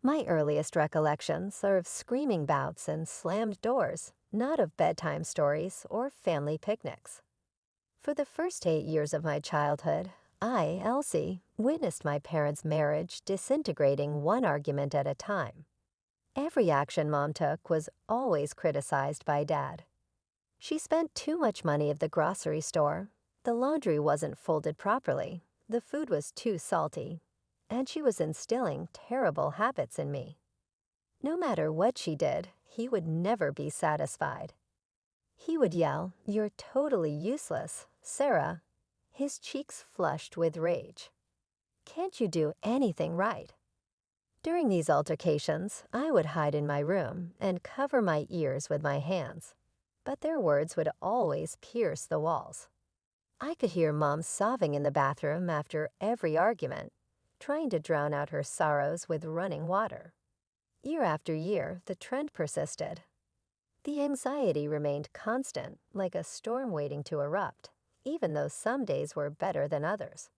My earliest recollections are of screaming bouts and slammed doors, not of bedtime stories or family picnics. For the first 8 years of my childhood, I, Elsie, witnessed my parents' marriage disintegrating one argument at a time. Every action Mom took was always criticized by Dad. She spent too much money at the grocery store, the laundry wasn't folded properly, the food was too salty, and she was instilling terrible habits in me. No matter what she did, he would never be satisfied. He would yell, "You're totally useless, Sarah," his cheeks flushed with rage. "Can't you do anything right?" During these altercations, I would hide in my room and cover my ears with my hands, but their words would always pierce the walls. I could hear Mom sobbing in the bathroom after every argument, trying to drown out her sorrows with running water. Year after year, the trend persisted. The anxiety remained constant, like a storm waiting to erupt, even though some days were better than others.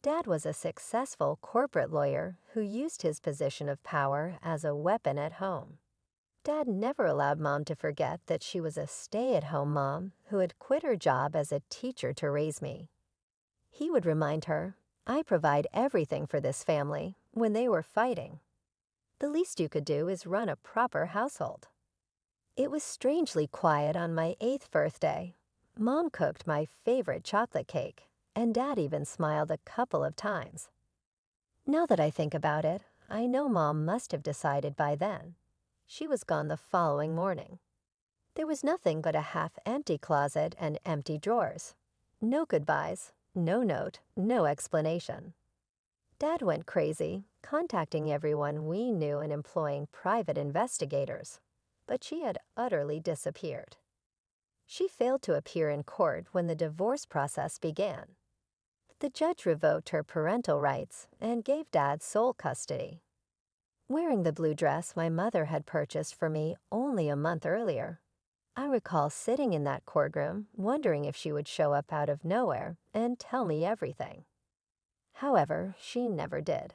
Dad was a successful corporate lawyer who used his position of power as a weapon at home. Dad never allowed Mom to forget that she was a stay-at-home mom who had quit her job as a teacher to raise me. He would remind her, "I provide everything for this family," when they were fighting. "The least you could do is run a proper household." It was strangely quiet on my 8th birthday. Mom cooked my favorite chocolate cake, and Dad even smiled a couple of times. Now that I think about it, I know Mom must have decided by then. She was gone the following morning. There was nothing but a half-empty closet and empty drawers. No goodbyes, no note, no explanation. Dad went crazy, contacting everyone we knew and employing private investigators, but she had utterly disappeared. She failed to appear in court when the divorce process began. The judge revoked her parental rights and gave Dad sole custody. Wearing the blue dress my mother had purchased for me only a month earlier, I recall sitting in that courtroom wondering if she would show up out of nowhere and tell me everything. However, she never did.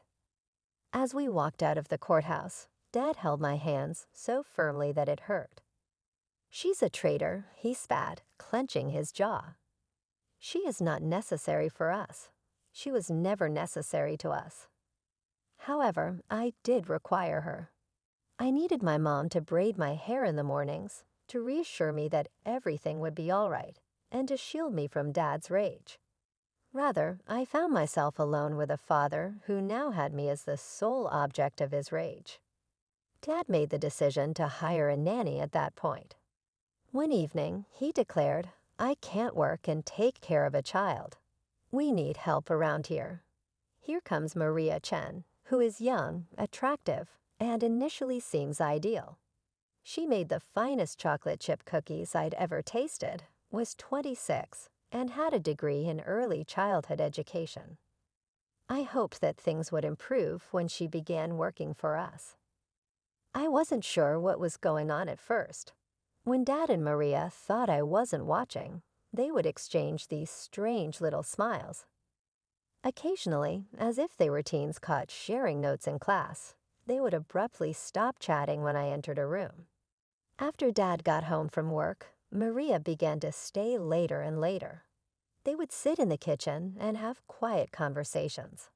As we walked out of the courthouse, Dad held my hands so firmly that it hurt. "She's a traitor," he spat, clenching his jaw. "She is not necessary for us. She was never necessary to us." However, I did require her. I needed my mom to braid my hair in the mornings, to reassure me that everything would be all right, and to shield me from Dad's rage. Rather, I found myself alone with a father who now had me as the sole object of his rage. Dad made the decision to hire a nanny at that point. One evening, he declared, "I can't work and take care of a child. We need help around here. Here comes Maria Chen, who is young, attractive, and initially seems ideal. She made the finest chocolate chip cookies I'd ever tasted, was 26, and had a degree in early childhood education. I hoped that things would improve when she began working for us. I wasn't sure what was going on at first. When Dad and Maria thought I wasn't watching, they would exchange these strange little smiles. Occasionally, as if they were teens caught sharing notes in class, they would abruptly stop chatting when I entered a room. After Dad got home from work, Maria began to stay later and later. They would sit in the kitchen and have quiet conversations.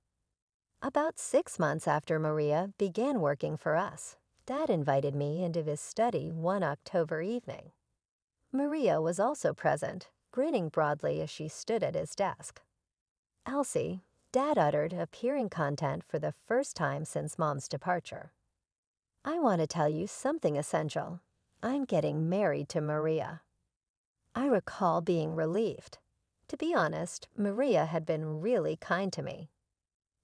About 6 months after Maria began working for us, Dad invited me into his study one October evening. Maria was also present, grinning broadly as she stood at his desk. "Elsie," Dad uttered, appearing content for the first time since Mom's departure, "I want to tell you something essential. I'm getting married to Maria." I recall being relieved. To be honest, Maria had been really kind to me.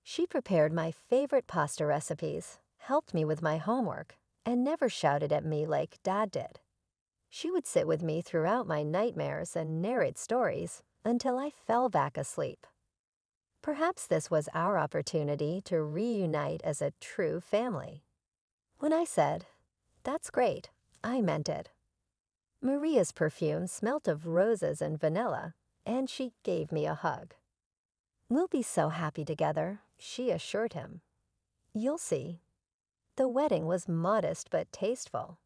She prepared my favorite pasta recipes, helped me with my homework, and never shouted at me like Dad did. She would sit with me throughout my nightmares and narrate stories until I fell back asleep. Perhaps this was our opportunity to reunite as a true family. When I said, "That's great," I meant it. Maria's perfume smelt of roses and vanilla, and she gave me a hug. "We'll be so happy together," she assured him. "You'll see." The wedding was modest but tasteful.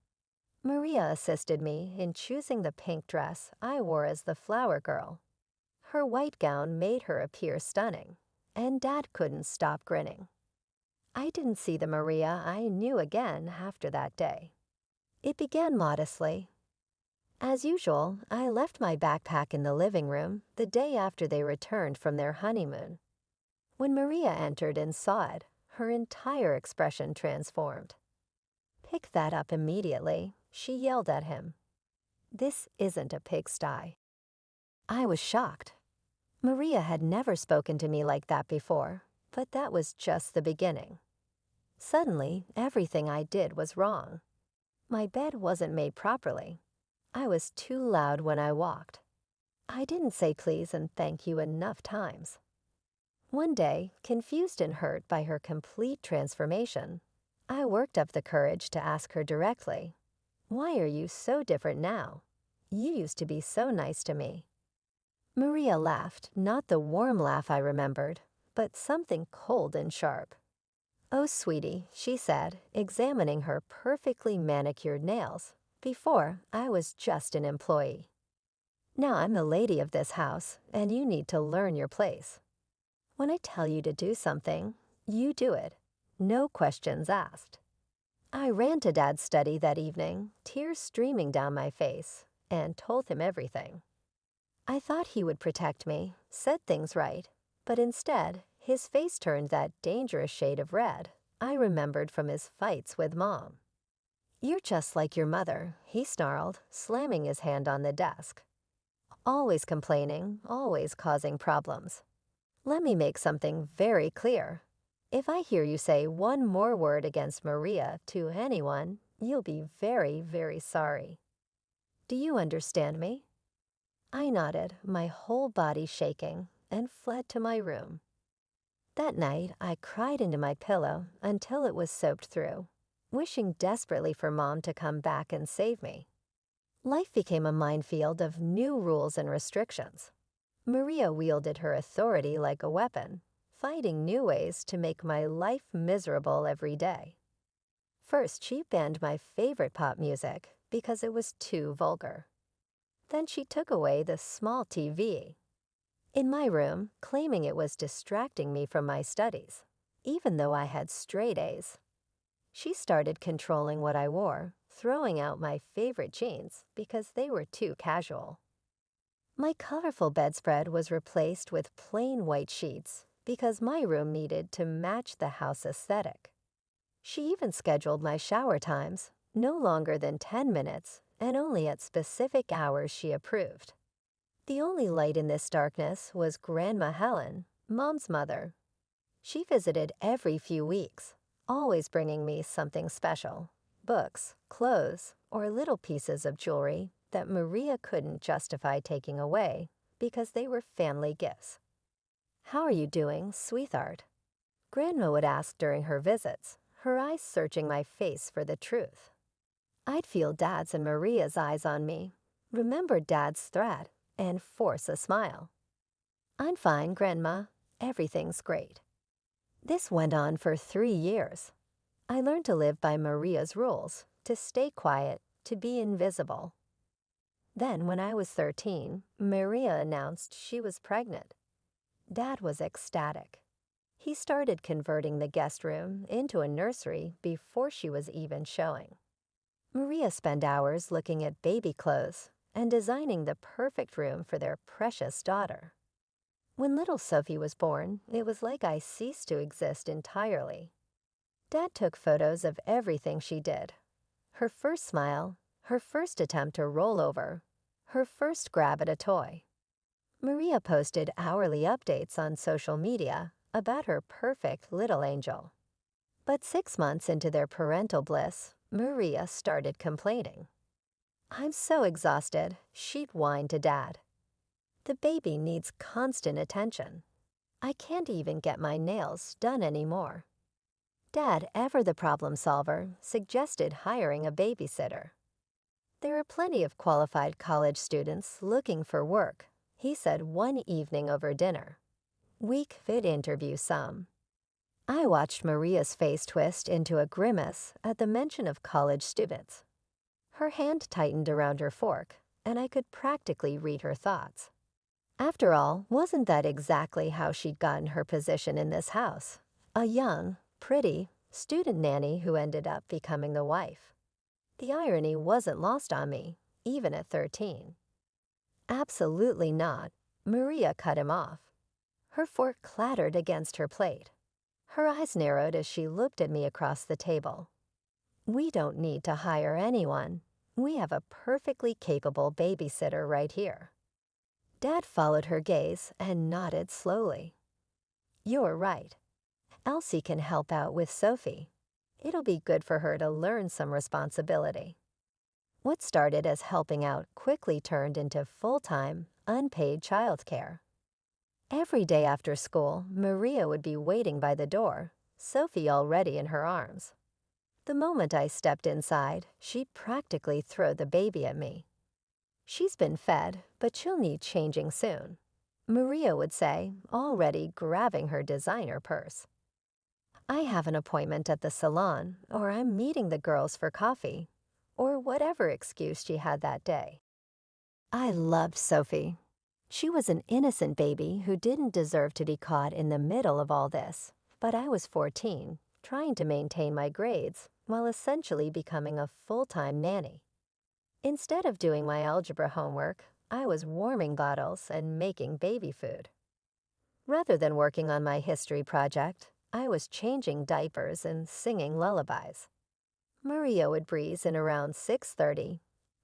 Maria assisted me in choosing the pink dress I wore as the flower girl. Her white gown made her appear stunning, and Dad couldn't stop grinning. I didn't see the Maria I knew again after that day. It began modestly. As usual, I left my backpack in the living room the day after they returned from their honeymoon. When Maria entered and saw it, her entire expression transformed. "Pick that up immediately," she yelled at him. "This isn't a pigsty." I was shocked. Maria had never spoken to me like that before, but that was just the beginning. Suddenly, everything I did was wrong. My bed wasn't made properly. I was too loud when I walked. I didn't say please and thank you enough times. One day, confused and hurt by her complete transformation, I worked up the courage to ask her directly, "Why are you so different now? You used to be so nice to me." Maria laughed, not the warm laugh I remembered, but something cold and sharp. "Oh, sweetie," she said, examining her perfectly manicured nails. "Before, I was just an employee. Now I'm the lady of this house, and you need to learn your place. When I tell you to do something, you do it. No questions asked." I ran to Dad's study that evening, tears streaming down my face, and told him everything. I thought he would protect me, said things right, but instead, his face turned that dangerous shade of red I remembered from his fights with Mom. "You're just like your mother," he snarled, slamming his hand on the desk. "Always complaining, always causing problems. Let me make something very clear. If I hear you say one more word against Maria to anyone, you'll be very, very sorry. Do you understand me?" I nodded, my whole body shaking, and fled to my room. That night, I cried into my pillow until it was soaked through, wishing desperately for Mom to come back and save me. Life became a minefield of new rules and restrictions. Maria wielded her authority like a weapon, finding new ways to make my life miserable every day. First, she banned my favorite pop music because it was too vulgar. Then she took away the small TV in my room, claiming it was distracting me from my studies, even though I had straight A's. She started controlling what I wore, throwing out my favorite jeans because they were too casual. My colorful bedspread was replaced with plain white sheets because my room needed to match the house aesthetic. She even scheduled my shower times, no longer than 10 minutes, and only at specific hours she approved. The only light in this darkness was Grandma Helen, Mom's mother. She visited every few weeks, always bringing me something special: books, clothes, or little pieces of jewelry that Maria couldn't justify taking away because they were family gifts. "How are you doing, sweetheart?" Grandma would ask during her visits, her eyes searching my face for the truth. I'd feel Dad's and Maria's eyes on me, remember Dad's threat, and force a smile. "I'm fine, Grandma. Everything's great." This went on for 3 years. I learned to live by Maria's rules, to stay quiet, to be invisible. Then, when I was 13, Maria announced she was pregnant. Dad was ecstatic. He started converting the guest room into a nursery before she was even showing. Maria spent hours looking at baby clothes and designing the perfect room for their precious daughter. When little Sophie was born, it was like I ceased to exist entirely. Dad took photos of everything she did: her first smile, her first attempt to roll over, her first grab at a toy. Maria posted hourly updates on social media about her perfect little angel. But 6 months into their parental bliss, Maria started complaining. "I'm so exhausted," she'd whine to Dad. "The baby needs constant attention. I can't even get my nails done anymore." Dad, ever the problem solver, suggested hiring a babysitter. "There are plenty of qualified college students looking for work," he said one evening over dinner. "We could interview some." I watched Maria's face twist into a grimace at the mention of college students. Her hand tightened around her fork, and I could practically read her thoughts. After all, wasn't that exactly how she'd gotten her position in this house? A young, pretty, student nanny who ended up becoming the wife. The irony wasn't lost on me, even at 13. Absolutely not. Maria cut him off. Her fork clattered against her plate. Her eyes narrowed as she looked at me across the table. We don't need to hire anyone. We have a perfectly capable babysitter right here. Dad followed her gaze and nodded slowly. You're right. Elsie can help out with Sophie. It'll be good for her to learn some responsibility. What started as helping out quickly turned into full-time, unpaid childcare. Every day after school, Maria would be waiting by the door, Sophie already in her arms. The moment I stepped inside, she'd practically throw the baby at me. She's been fed, but she'll need changing soon, Maria would say, already grabbing her designer purse. I have an appointment at the salon, or I'm meeting the girls for coffee, or whatever excuse she had that day. I loved Sophie. She was an innocent baby who didn't deserve to be caught in the middle of all this, but I was 14, trying to maintain my grades while essentially becoming a full-time nanny. Instead of doing my algebra homework, I was warming bottles and making baby food. Rather than working on my history project, I was changing diapers and singing lullabies. Maria would breeze in around 6:30,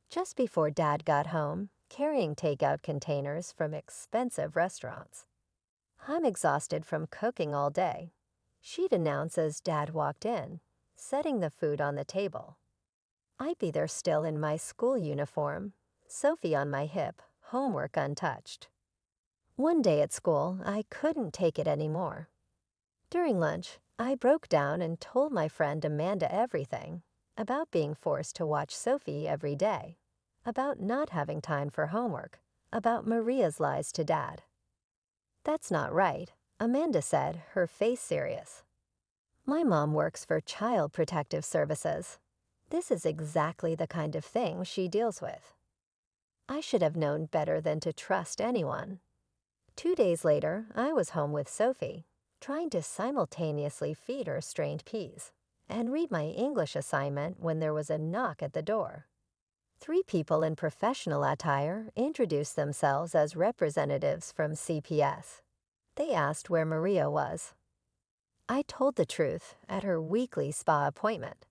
just before Dad got home, carrying takeout containers from expensive restaurants. I'm exhausted from cooking all day, she'd announce as Dad walked in, setting the food on the table. I'd be there still in my school uniform, Sophie on my hip, homework untouched. One day at school, I couldn't take it anymore. During lunch, I broke down and told my friend Amanda everything about being forced to watch Sophie every day, about not having time for homework, about Maria's lies to Dad. That's not right, Amanda said, her face serious. My mom works for Child Protective Services. This is exactly the kind of thing she deals with. I should have known better than to trust anyone. 2 days later, I was home with Sophie, trying to simultaneously feed her strained peas and read my English assignment when there was a knock at the door. 3 people in professional attire introduced themselves as representatives from CPS. They asked where Maria was. I told the truth at her weekly spa appointment.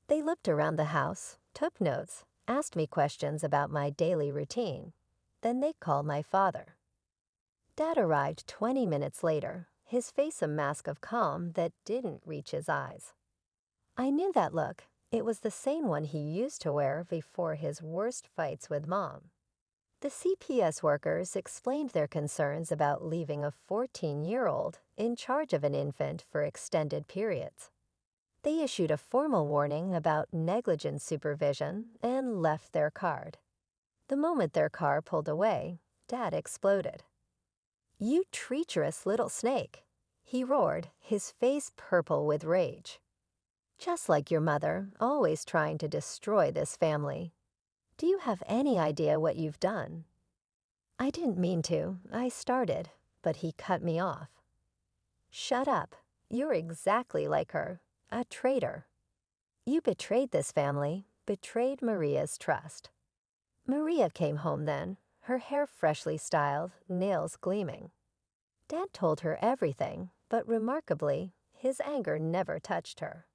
They looked around the house, took notes, asked me questions about my daily routine. Then they called my father. Dad arrived 20 minutes later, his face a mask of calm that didn't reach his eyes. I knew that look. It was the same one he used to wear before his worst fights with Mom. The CPS workers explained their concerns about leaving a 14-year-old in charge of an infant for extended periods. They issued a formal warning about negligent supervision and left their card. The moment their car pulled away, Dad exploded. "You treacherous little snake," he roared, his face purple with rage. "Just like your mother, always trying to destroy this family. Do you have any idea what you've done?" I didn't mean to. I started, but he cut me off. "Shut up. You're exactly like her. A traitor. You betrayed this family, betrayed Maria's trust." Maria came home then, her hair freshly styled, nails gleaming. Dad told her everything, but remarkably, his anger never touched her.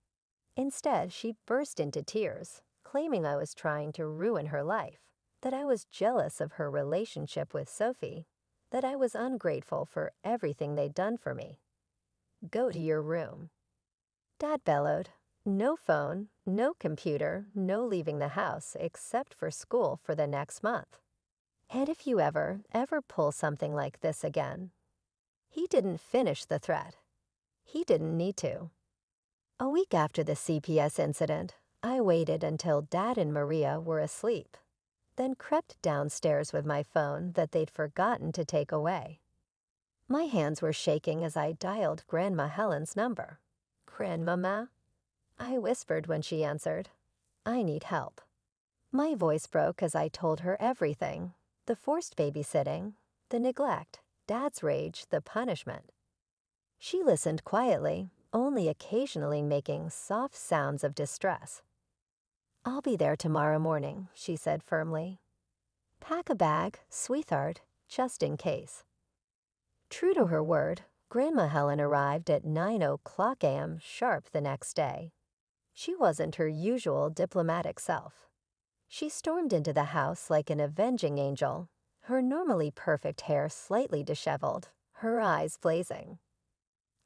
Instead, she burst into tears, claiming I was trying to ruin her life, that I was jealous of her relationship with Sophie, that I was ungrateful for everything they'd done for me. "Go to your room." Dad bellowed. No phone, no computer, no leaving the house except for school for the next month. And if you ever pull something like this again. He didn't finish the threat. He didn't need to. A week after the CPS incident, I waited until Dad and Maria were asleep, then crept downstairs with my phone that they'd forgotten to take away. My hands were shaking as I dialed Grandma Helen's number. "Grandmama?" I whispered when she answered. "I need help." My voice broke as I told her everything. The forced babysitting, the neglect, Dad's rage, the punishment. She listened quietly, only occasionally making soft sounds of distress. "I'll be there tomorrow morning," she said firmly. "Pack a bag, sweetheart, just in case." True to her word, Grandma Helen arrived at 9:00 a.m. sharp the next day. She wasn't her usual diplomatic self. She stormed into the house like an avenging angel, her normally perfect hair slightly disheveled, her eyes blazing.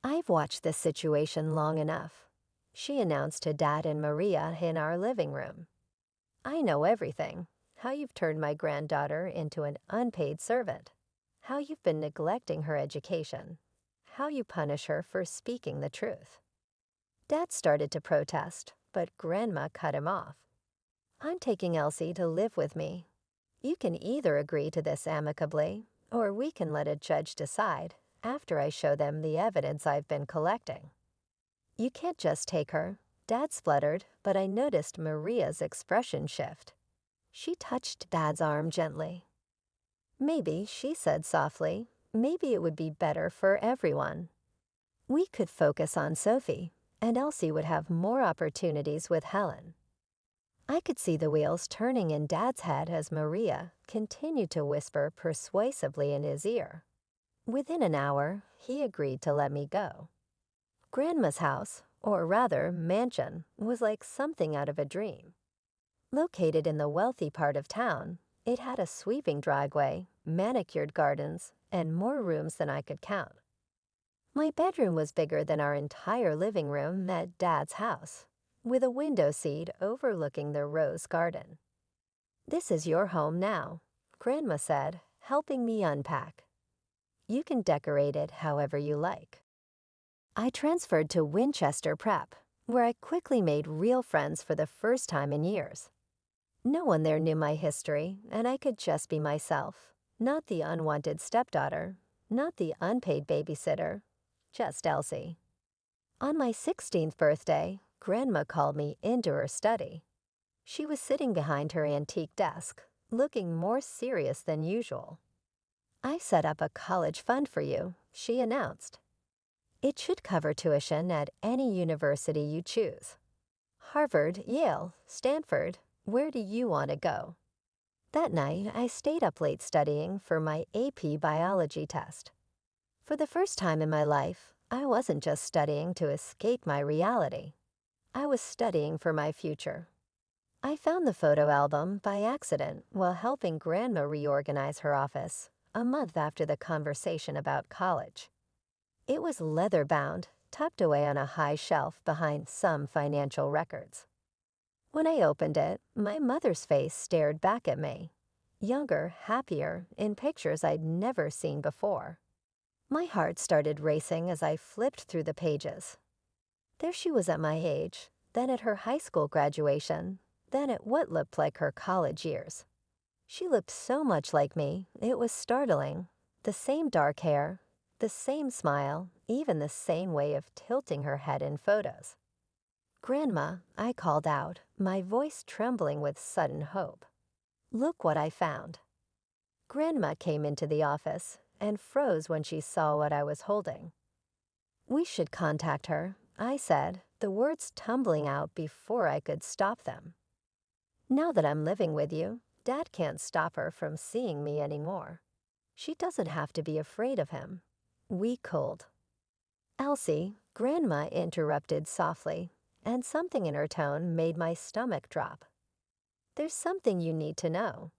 "I've watched this situation long enough," she announced to Dad and Maria in our living room. "I know everything. How you've turned my granddaughter into an unpaid servant. How you've been neglecting her education. How you punish her for speaking the truth." Dad started to protest, but Grandma cut him off. "I'm taking Elsie to live with me. You can either agree to this amicably, or we can let a judge decide after I show them the evidence I've been collecting." "You can't just take her," Dad spluttered, but I noticed Maria's expression shift. She touched Dad's arm gently. "Maybe," she said softly, "maybe it would be better for everyone. We could focus on Sophie, and Elsie would have more opportunities with Helen." I could see the wheels turning in Dad's head as Maria continued to whisper persuasively in his ear. Within an hour, he agreed to let me go. Grandma's house, or rather mansion, was like something out of a dream. Located in the wealthy part of town, it had a sweeping driveway, manicured gardens, and more rooms than I could count. My bedroom was bigger than our entire living room at Dad's house, with a window seat overlooking the rose garden. "This is your home now," Grandma said, helping me unpack. "You can decorate it however you like." I transferred to Winchester Prep, where I quickly made real friends for the first time in years. No one there knew my history, and I could just be myself, not the unwanted stepdaughter, not the unpaid babysitter, just Elsie. On my 16th birthday, Grandma called me into her study. She was sitting behind her antique desk, looking more serious than usual. "I set up a college fund for you," she announced. "It should cover tuition at any university you choose. Harvard, Yale, Stanford, where do you want to go?" That night, I stayed up late studying for my AP biology test. For the first time in my life, I wasn't just studying to escape my reality. I was studying for my future. I found the photo album by accident while helping Grandma reorganize her office a month after the conversation about college. It was leather-bound, tucked away on a high shelf behind some financial records. When I opened it, my mother's face stared back at me, younger, happier, in pictures I'd never seen before. My heart started racing as I flipped through the pages. There she was at my age, then at her high school graduation, then at what looked like her college years. She looked so much like me, it was startling. The same dark hair, the same smile, even the same way of tilting her head in photos. "Grandma," I called out, my voice trembling with sudden hope. "Look what I found." Grandma came into the office and froze when she saw what I was holding. "We should contact her," I said, the words tumbling out before I could stop them. "Now that I'm living with you, Dad can't stop her from seeing me anymore. She doesn't have to be afraid of him. We cold." "Elsie," Grandma interrupted softly, and something in her tone made my stomach drop. "There's something you need to know."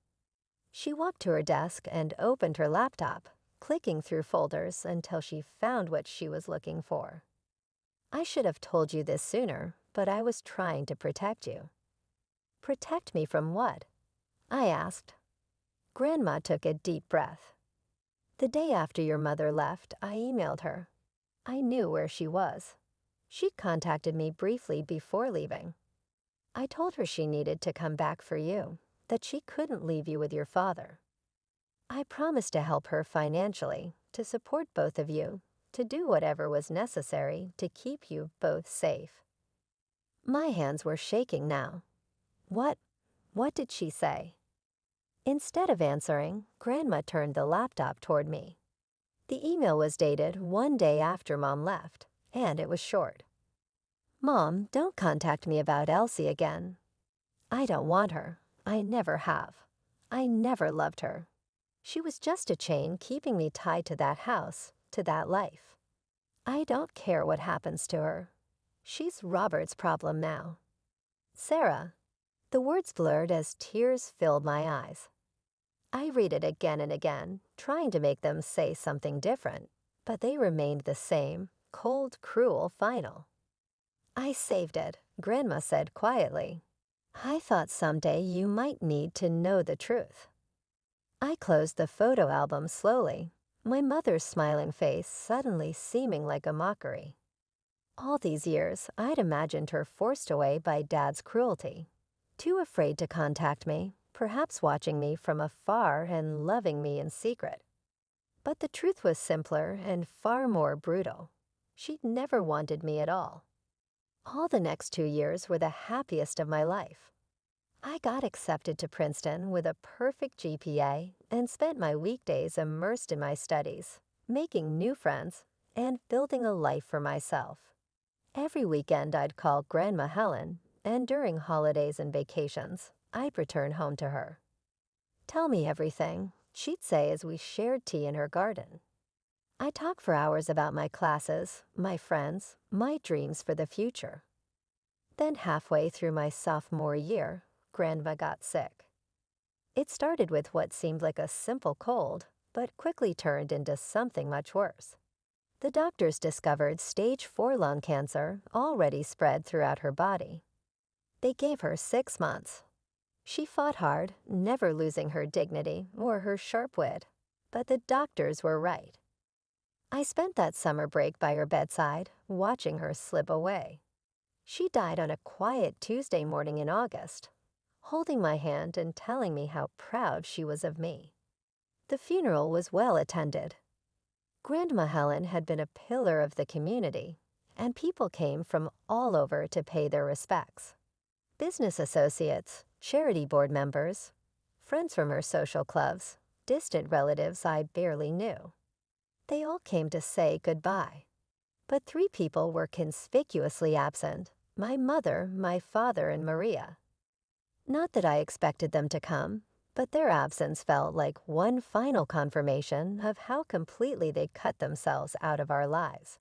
She walked to her desk and opened her laptop, clicking through folders until she found what she was looking for. "I should have told you this sooner, but I was trying to protect you." "Protect me from what?" I asked. Grandma took a deep breath. "The day after your mother left, I emailed her. I knew where she was. She contacted me briefly before leaving. I told her she needed to come back for you, that she couldn't leave you with your father. I promised to help her financially, to support both of you, to do whatever was necessary to keep you both safe." My hands were shaking now. What did she say? Instead of answering, Grandma turned the laptop toward me. The email was dated one day after Mom left, and it was short. "Mom, don't contact me about Elsie again. I don't want her. I never have. I never loved her. She was just a chain keeping me tied to that house, to that life. I don't care what happens to her. She's Robert's problem now. Sarah." The words blurred as tears filled my eyes. I read it again and again, trying to make them say something different, but they remained the same, cold, cruel final. "I saved it," Grandma said quietly. "I thought someday you might need to know the truth." I closed the photo album slowly, my mother's smiling face suddenly seeming like a mockery. All these years, I'd imagined her forced away by Dad's cruelty, too afraid to contact me, perhaps watching me from afar and loving me in secret. But the truth was simpler and far more brutal. She'd never wanted me at all. All the next 2 years were the happiest of my life. I got accepted to Princeton with a perfect GPA and spent my weekdays immersed in my studies, making new friends, and building a life for myself. Every weekend I'd call Grandma Helen, and during holidays and vacations, I'd return home to her. "Tell me everything," she'd say as we shared tea in her garden. I'd talk for hours about my classes, my friends, my dreams for the future. Then halfway through my sophomore year, Grandma got sick. It started with what seemed like a simple cold, but quickly turned into something much worse. The doctors discovered stage 4 lung cancer already spread throughout her body. They gave her 6 months. She fought hard, never losing her dignity or her sharp wit, but the doctors were right. I spent that summer break by her bedside, watching her slip away. She died on a quiet Tuesday morning in August, holding my hand and telling me how proud she was of me. The funeral was well attended. Grandma Helen had been a pillar of the community, and people came from all over to pay their respects. Business associates, charity board members, friends from her social clubs, distant relatives I barely knew. They all came to say goodbye. But 3 people were conspicuously absent: my mother, my father, and Maria. Not that I expected them to come, but their absence felt like one final confirmation of how completely they cut themselves out of our lives.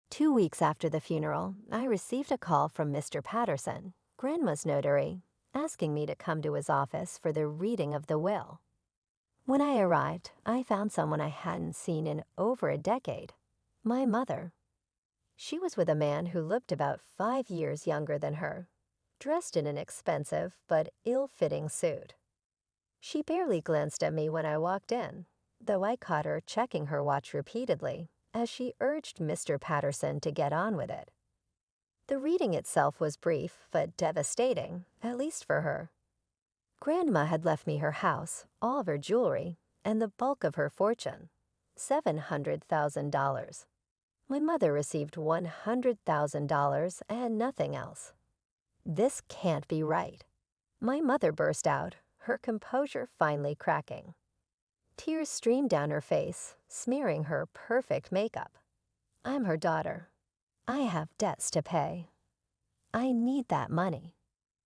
2 weeks after the funeral, I received a call from Mr. Patterson, Grandma's notary, asking me to come to his office for the reading of the will. When I arrived, I found someone I hadn't seen in over a decade: my mother. She was with a man who looked about 5 years younger than her, dressed in an expensive but ill-fitting suit. She barely glanced at me when I walked in, though I caught her checking her watch repeatedly as she urged Mr. Patterson to get on with it. The reading itself was brief but devastating, at least for her. Grandma had left me her house, all of her jewelry, and the bulk of her fortune, $700,000. My mother received $100,000 and nothing else. This can't be right. My mother burst out, her composure finally cracking. Tears streamed down her face, smearing her perfect makeup. "I'm her daughter. I have debts to pay. I need that money."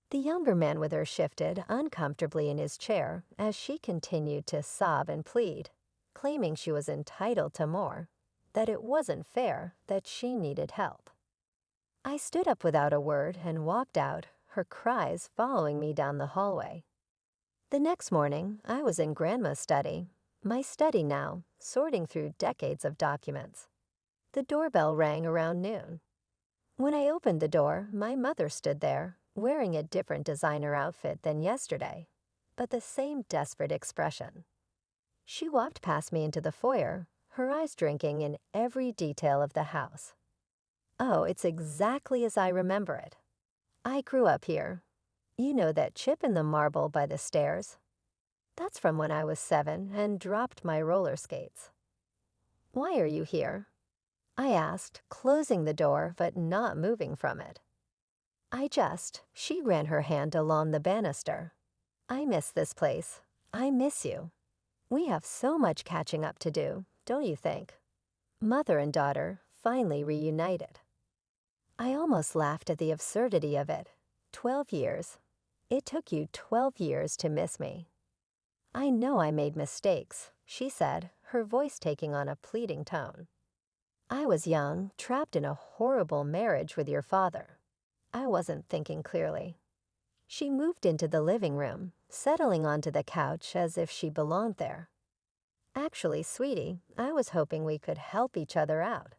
The younger man with her shifted uncomfortably in his chair as she continued to sob and plead, claiming she was entitled to more, that it wasn't fair, that she needed help. I stood up without a word and walked out, her cries following me down the hallway. The next morning, I was in Grandma's study, my study now, sorting through decades of documents. The doorbell rang around noon. When I opened the door, my mother stood there, wearing a different designer outfit than yesterday, but the same desperate expression. She walked past me into the foyer, her eyes drinking in every detail of the house. Oh, it's exactly as I remember it. I grew up here. You know that chip in the marble by the stairs? That's from when I was 7 and dropped my roller skates. Why are you here? I asked, closing the door but not moving from it. She ran her hand along the banister. I miss this place. I miss you. We have so much catching up to do, don't you think? Mother and daughter finally reunited. I almost laughed at the absurdity of it. 12 years. It took you 12 years to miss me. I know I made mistakes, she said, her voice taking on a pleading tone. I was young, trapped in a horrible marriage with your father. I wasn't thinking clearly. She moved into the living room, settling onto the couch as if she belonged there. Actually, sweetie, I was hoping we could help each other out.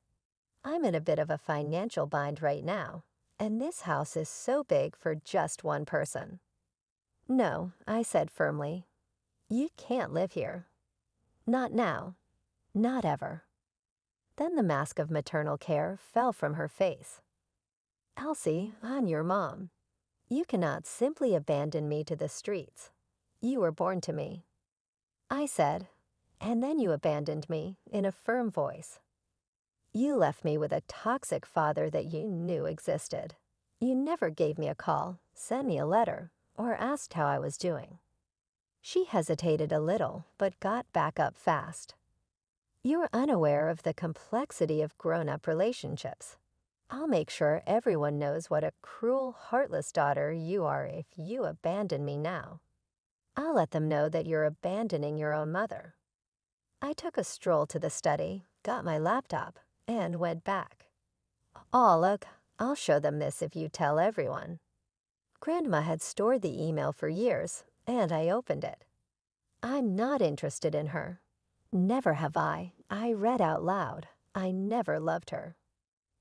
I'm in a bit of a financial bind right now, and this house is so big for just one person. No, I said firmly. You can't live here. Not now. Not ever. Then the mask of maternal care fell from her face. Elsie, I'm your mom. You cannot simply abandon me to the streets. You were born to me. I said, and then you abandoned me in a firm voice. You left me with a toxic father that you knew existed. You never gave me a call, sent me a letter, or asked how I was doing. She hesitated a little, but got back up fast. You're unaware of the complexity of grown-up relationships. I'll make sure everyone knows what a cruel, heartless daughter you are if you abandon me now. I'll let them know that you're abandoning your own mother. I took a stroll to the study, got my laptop, and went back. Oh, look, I'll show them this if you tell everyone. Grandma had stored the email for years, and I opened it. I'm not interested in her. Never have I read out loud. I never loved her.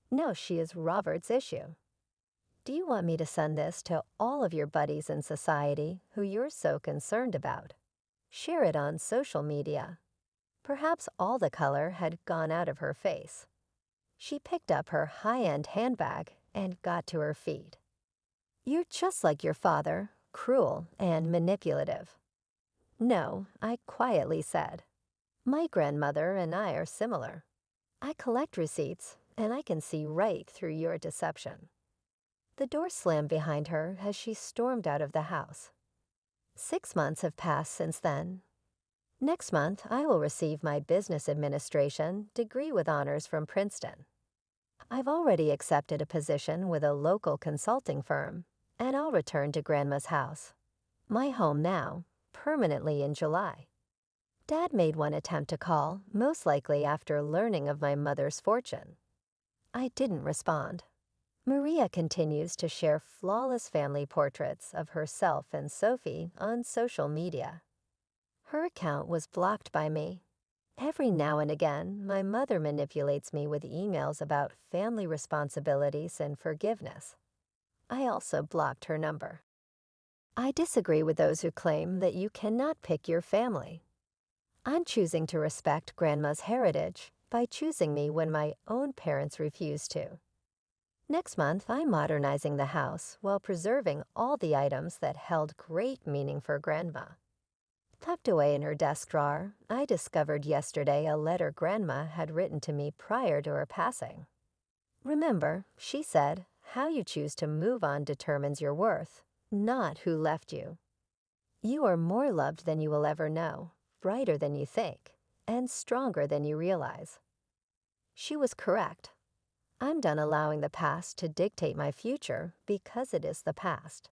No, she is Robert's issue. Do you want me to send this to all of your buddies in society who you're so concerned about? Share it on social media. Perhaps all the color had gone out of her face. She picked up her high-end handbag and got to her feet. You're just like your father, cruel and manipulative. No, I quietly said. My grandmother and I are similar. I collect receipts, and I can see right through your deception. The door slammed behind her as she stormed out of the house. 6 months have passed since then. Next month, I will receive my business administration degree with honors from Princeton. I've already accepted a position with a local consulting firm, and I'll return to Grandma's house, my home now, permanently in July. Dad made one attempt to call, most likely after learning of my mother's fortune. I didn't respond. Maria continues to share flawless family portraits of herself and Sophie on social media. Her account was blocked by me. Every now and again, my mother manipulates me with emails about family responsibilities and forgiveness. I also blocked her number. I disagree with those who claim that you cannot pick your family. I'm choosing to respect Grandma's heritage by choosing me when my own parents refuse to. Next month, I'm modernizing the house while preserving all the items that held great meaning for Grandma. Tucked away in her desk drawer, I discovered yesterday a letter Grandma had written to me prior to her passing. Remember, she said, how you choose to move on determines your worth, not who left you. You are more loved than you will ever know, brighter than you think, and stronger than you realize. She was correct. I'm done allowing the past to dictate my future because it is the past.